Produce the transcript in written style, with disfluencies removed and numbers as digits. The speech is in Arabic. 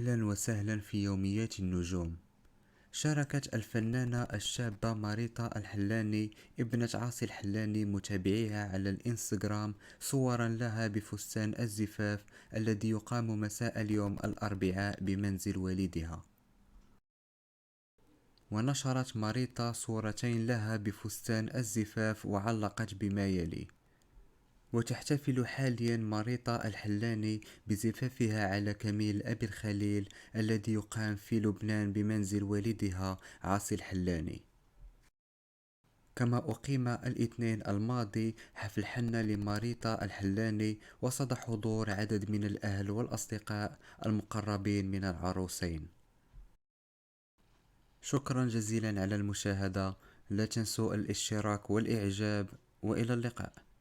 أهلا وسهلا في يوميات النجوم. شاركت الفنانة الشابة ماريتا الحلاني ابنة عاصي الحلاني متابعيها على الإنستغرام صورا لها بفستان الزفاف الذي يقام مساء اليوم الأربعاء بمنزل والدها. ونشرت ماريتا صورتين لها بفستان الزفاف وعلقت بما يلي: وتحتفل حاليا ماريتا الحلاني بزفافها على كميل أبي الخليل الذي يقام في لبنان بمنزل والدها عاصي الحلاني. كما أقيم الاثنين الماضي حفل حنة لماريتا الحلاني وسط حضور عدد من الأهل والأصدقاء المقربين من العروسين. شكرا جزيلا على المشاهدة، لا تنسوا الاشتراك والإعجاب، وإلى اللقاء.